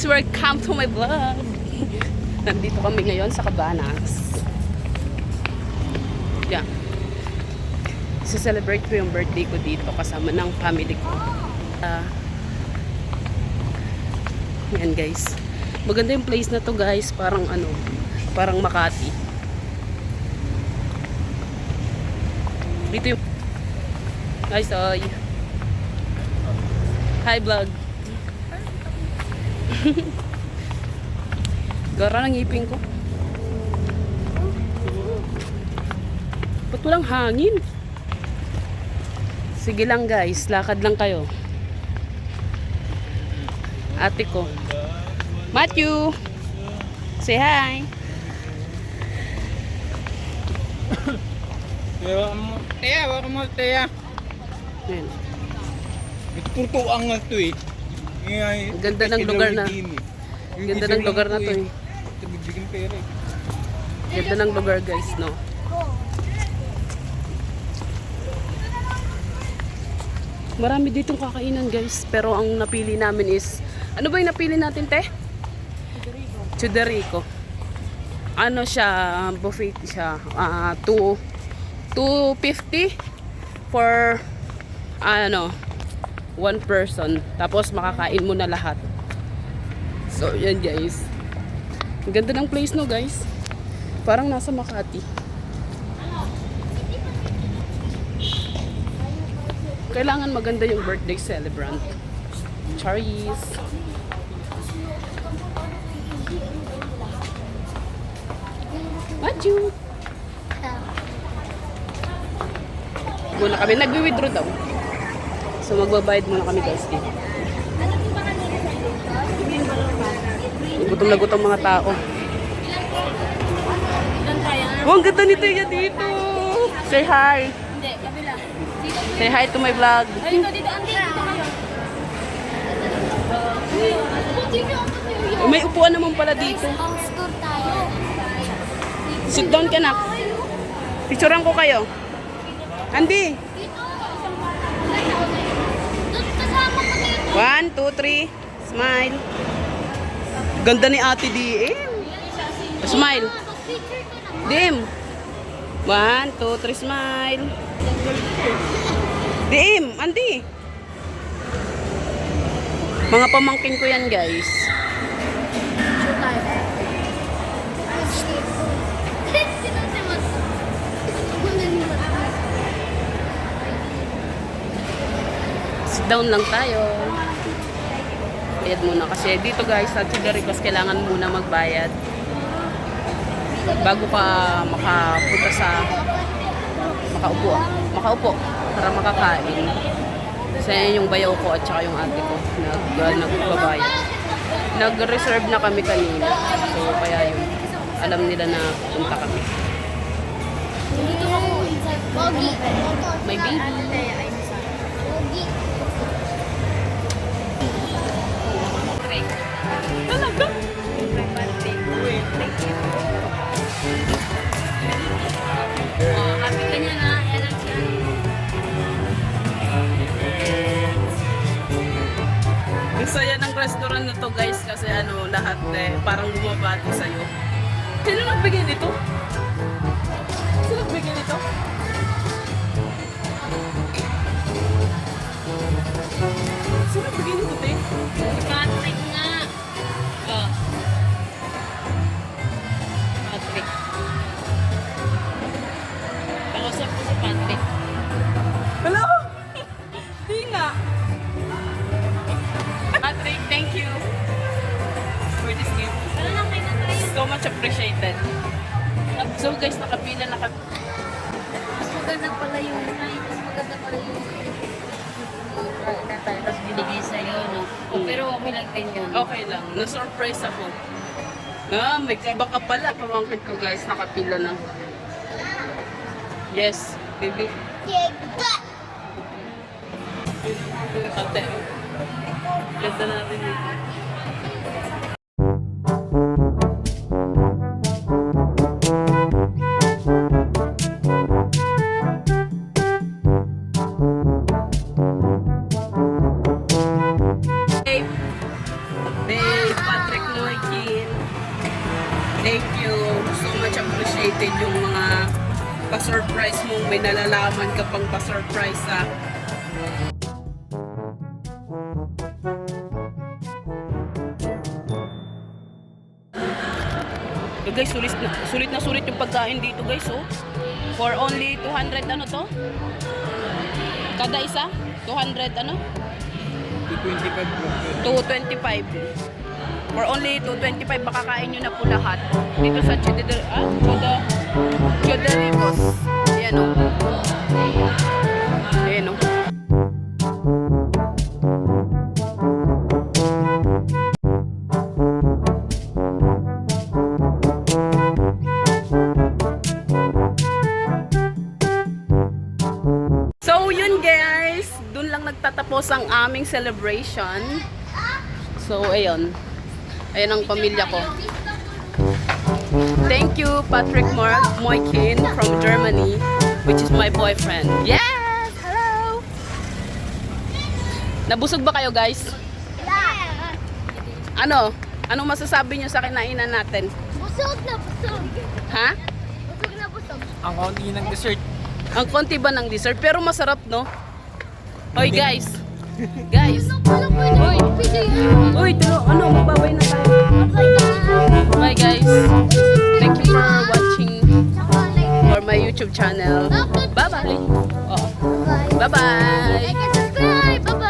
welcome to my vlog. Nandito kami ngayon sa Cabanas. Yeah. Celebrate ko yung birthday ko dito kasama ng family ko. Yan guys. Maganda yung place na to guys. Parang ano, parang Makati. Dito yung guys, oy. Hi vlog. Gara ng ngipin ko. Ba't walang hangin? Sige lang guys, lakad lang kayo. Ate ko. Matthew! Say hi! Teya, wala mo teya. Ayan. Tutuang nga ito eh. Ganda ng lugar na. Ganda ng lugar na to eh. Bigyan pera eh. Ganda ng lugar guys, no? Marami ditong kakainan guys. Pero ang napili namin is, ano ba yung napili natin te? Chuderico. Ano siya, buffet siya. 250 for ano, one person. Tapos makakain mo na lahat. So yan guys. Ang ganda ng place no guys. Parang nasa Makati. Kailangan maganda yung birthday celebrant. Charis. Machu. Muna kami. Nag-withdraw daw. So magbabayad muna kami guys. Gutom na gutom mga tao. Oh, ang ganda nito yan dito. Say hi. Hindi, kabila. Say hi to my vlog. Ay, dito, ante, dito kayo. May upuan naman pala dito. Ang store tayo. Sit down ka na. Picturean ko kayo. Andy. Dito. Doon kasama ko dito. 1, 2, 3. Smile. Ganda ni Ate Diem. Smile. Picture ko na. Dim. 1, 2, 3. Smile. Dim. Andy. Mga pamangkin ko yan guys. Picture tayo. Sino si Mas? Sit down lang tayo. Bayad muna kasi dito guys sa Chuderico's kailangan muna magbayad bago ka makapunta sa makaupo para makakain. Kasi yung bayaw ko at saka yung ate ko nagbabayad. Nag-reserve na kami kanina. So kaya yun, alam nila na punta kami. Dito ako. Pogi. May baby. Pogi. Talaga? Oh, happy ka niya na. Yan ang siya. Ang saya ng restaurant na to guys kasi ano lahat parang bumabati sa'yo. Sino nagbigay nito? Sino nagbigay nito? Sino nagbigay nito, te? Patrick nga. Oh. Patrick. Kausap ko si Patrick. Hello? Di nga. Patrick, thank you for this gift. Ano lang kayo na tayo? So much appreciated. So guys, nakapila na kami. Mas maganda pala yung mas maganda pala yung tapos binigay sa'yo, no? Oh, pero okay lang din yun. Okay lang. Na-surprise ako. May baka pala. Pamangkin ko guys, nakapila na. Yes, baby. Ate. Ganda natin dito. Babe, Thank you. So much appreciated yung mga pa-surprise mong may nalalaman ka pang pa-surprise ha. So guys, sulit yung pagkain dito guys oh. For only 200 ano to? Kada isa? 200 ano? 225 bro. 225. For only 225 makakain nyo na po lahat. Dito sa Chodericos. Ayan o. Ayan o. So yun guys, dun lang nagtatapos ang aming celebration. So ayun. Ayan ang pamilya ko. Thank you Patrick Moikin from Germany, which is my boyfriend. Yes! Hello! Nabusog ba kayo guys? Ano? Anong masasabi nyo sa kinainan natin? Busog na busog. Ha? Busog na busog. Ang konti ng dessert. Ang konti ba ng dessert? Pero masarap, no? Hoy guys! Guys! Hoy! Uy, ano, magbabay na tayo. Bye guys. Thank you for watching for my YouTube channel. Bye-bye. Oh. Bye-bye. Like and subscribe. Bye-bye.